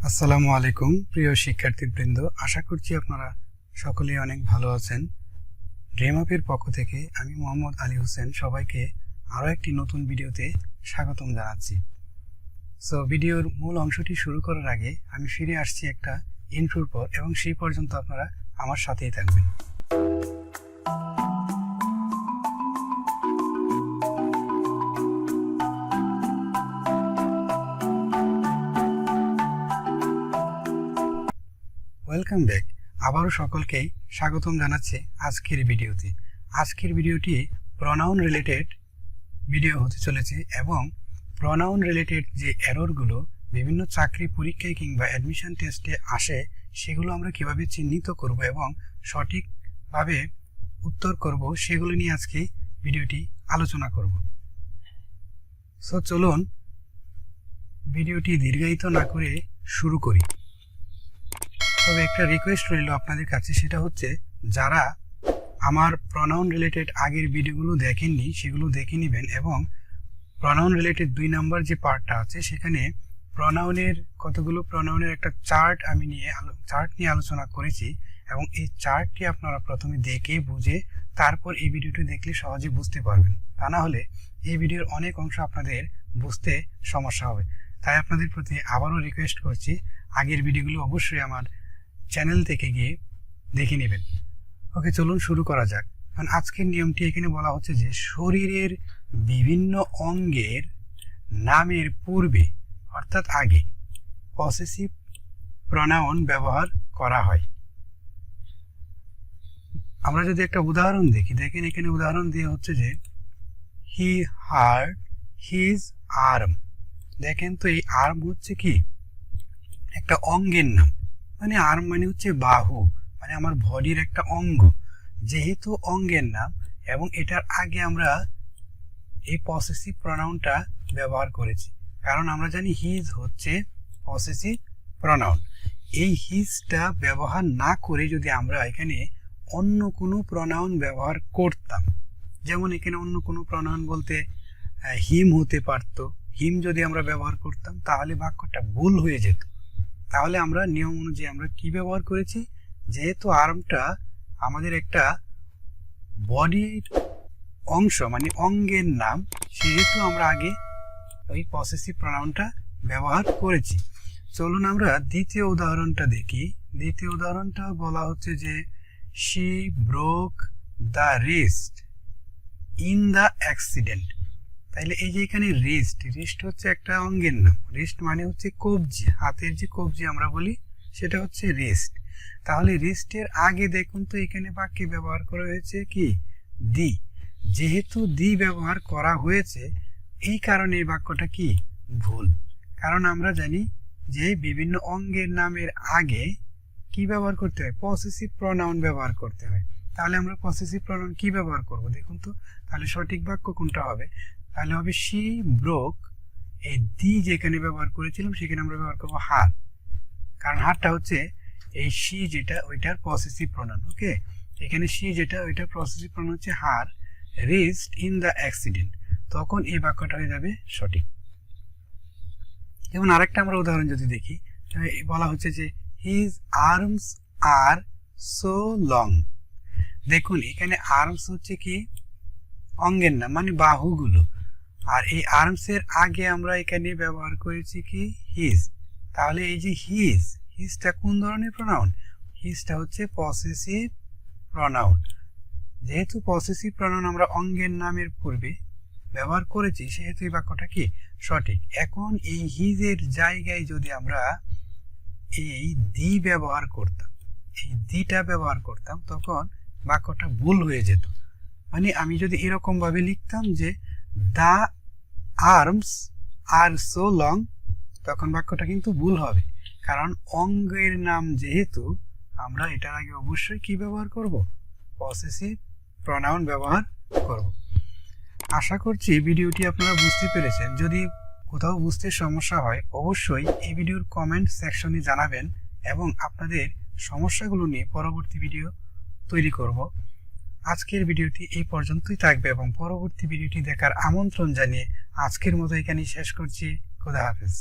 আসসালামু আলাইকুম প্রিয় শিক্ষার্থীবৃন্দ, আশা করছি আপনারা সকলেই অনেক ভালো আছেন। ড্রিমআপের পক্ষ থেকে আমি মোহাম্মদ আলী হোসেন সবাইকে আরও একটি নতুন ভিডিওতে স্বাগতম জানাচ্ছি। সো ভিডিওর মূল অংশটি শুরু করার আগে আমি ফিরে আসছি একটা ইন্ট্রোর পর, এবং সেই পর্যন্ত আপনারা আমার সাথেই থাকবেন। Welcome back. আবারও সকলকেই স্বাগতম জানাচ্ছি আজকের ভিডিওতে। আজকের ভিডিওটি প্রনাউন রিলেটেড ভিডিও হতে চলেছে, এবং প্রনাউন রিলেটেড যে এররগুলো বিভিন্ন চাকরি পরীক্ষায় কিংবা অ্যাডমিশন টেস্টে আসে সেগুলো আমরা কিভাবে চিহ্নিত করব এবং সঠিকভাবে উত্তর করব সেগুলো নিয়ে আজকে ভিডিওটি আলোচনা করব। সো চলুন ভিডিওটি দীর্ঘায়িত না করে শুরু করি। তবে একটা রিকোয়েস্ট রইল আপনাদের কাছে, সেটা হচ্ছে যারা আমার প্রনাউন রিলেটেড আগের ভিডিওগুলো দেখেননি সেগুলো দেখে নেবেন, এবং প্রনাউন রিলেটেড 2 নাম্বার যে পার্টটা আছে সেখানে কতগুলো প্রনাউনের একটা চার্ট নিয়ে আলোচনা করেছি, এবং এই চার্টটি আপনারা প্রথমে দেখে বুঝে তারপর এই ভিডিওটি দেখলে সহজে বুঝতে পারবেন। তা না হলে এই ভিডিওর অনেক অংশ আপনাদের বুঝতে সমস্যা হবে। তাই আপনাদের প্রতি আবারও রিকোয়েস্ট করছি, আগের ভিডিওগুলো অবশ্যই আমার চ্যানেল থেকে গিয়ে দেখে নেবেন। ওকে, চলুন শুরু করা যাক। কারণ আজকের নিয়মটি এখানে বলা হচ্ছে যে শরীরের বিভিন্ন অঙ্গের নামের পূর্বে অর্থাৎ আগে পসেসিভ প্রনাউন ব্যবহার করা হয়। আমরা যদি একটা উদাহরণ দেখি, দেখেন এখানে উদাহরণ দিয়ে হচ্ছে যে হি হার্ড হিজ আর্ম। দেখেন তো এই আর্ম হচ্ছে কি একটা অঙ্গের নাম, মানে আর্ম মানে হচ্ছে বাহু, মানে আমার বডির একটা অঙ্গ। যেহেতু অঙ্গের নাম এবং এটার আগে আমরা এই পসেসিভ প্রনাউনটা ব্যবহার করেছি, কারণ আমরা জানি হিজ হচ্ছে পসেসিভ প্রনাউন। এই হিজটা ব্যবহার না করে যদি আমরা এখানে অন্য কোনো প্রনাউন ব্যবহার করতাম, যেমন এখানে অন্য কোনো প্রনাউন বলতে হিম হতে পারত, হিম যদি আমরা ব্যবহার করতাম তাহলে বাক্যটা ভুল হয়ে যেত। তাহলে আমরা নিয়ম অনুযায়ী আমরা কি ব্যবহার করেছি, যেহেতু আর্মটা আমাদের একটা বডির অংশ মানে অঙ্গের নাম, সেহেতু আমরা আগে ওই পসেসিভ প্রনাউনটা ব্যবহার করেছি। চলুন আমরা দ্বিতীয় উদাহরণটা দেখি। দ্বিতীয় উদাহরণটা বলা হচ্ছে যে she broke the wrist in the accident. তাইলে এই যে এখানে রিস্ট হচ্ছে একটা অঙ্গের নাম। রিস্ট মানে হচ্ছে কবজি, হাতের যে কবজি আমরা বলি সেটা হচ্ছে রিস্ট। তাহলে রিস্টের আগে দেখুন তো এখানে বাক্যে ব্যবহার করা হয়েছে কি দি। যেহেতু দি ব্যবহার করা হয়েছে এই কারণে এই বাক্যটা কি ভুল, কারণ আমরা জানি যে বিভিন্ন অঙ্গের নামের আগে কি ব্যবহার করতে হয়, পসেসিভ প্রনাউন ব্যবহার করতে হয়। তাহলে আমরা পসেসিভ প্রনাউন কি ব্যবহার করব দেখুন তো। তাহলে সঠিক বাক্য কোনটা হবে, তাহলে হবে শি ব্রোক। এই দি যেখানে ব্যবহার করেছিলাম সেখানে আমরা ব্যবহার করবো হার, কারণ হারটা হচ্ছে এই শি যেটা ওইটার পসেসিভ প্রনাউন। ওকে, এখানে শি যেটা ওইটার পসেসিভ প্রনাউন হচ্ছে হার রিস্ট ইন দ্য অ্যাক্সিডেন্ট, তখন এই বাক্যটা হয়ে যাবে সঠিক। যেমন আরেকটা আমরা উদাহরণ যদি দেখি, বলা হচ্ছে যে his arms are so long. দেখুন এখানে আর্মস হচ্ছে কি অঙ্গের নাম মানে বাহুগুলো, আর এই আর্মসের আগে আমরা এখানে ব্যবহার করেছি কি হিজ। তাহলে এই যে হিজটা কোন ধরনের প্রনাউন, হিজটা হচ্ছে পসেসিভ প্রনাউন। যেহেতু পসেসিভ প্রনাউন আমরা অঙ্গের নামের পূর্বে ব্যবহার করেছি সেহেতু এই বাক্যটা কি সঠিক। এখন এই হিজের জায়গায় যদি আমরা এই দি ব্যবহার করতাম, এই দিটা ব্যবহার করতাম, তখন বাক্যটা ভুল হয়ে যেত। মানে আমি যদি এরকম ভাবে লিখতাম যে the arms are so long, তখন বাক্যটা কিন্তু ভুল হবে, কারণ অঙ্গের নাম যেহেতু আমরা এটার আগে অবশ্যই কি ব্যবহার করব, পসেসিভ প্রনাউন ব্যবহার করব। আশা করছি ভিডিওটি আপনারা বুঝতে পেরেছেন। যদি কোথাও বুঝতে সমস্যা হয় অবশ্যই এই ভিডিওর কমেন্ট সেকশনে জানাবেন, এবং আপনাদের সমস্যাগুলো নিয়ে পরবর্তী ভিডিও তৈরি করব। আজকের ভিডিওটি এই পর্যন্তই থাকবে, এবং পরবর্তী ভিডিওটি দেখার আমন্ত্রণ জানিয়ে আজকের মতো এখানেই শেষ করছি। খোদা হাফেজ।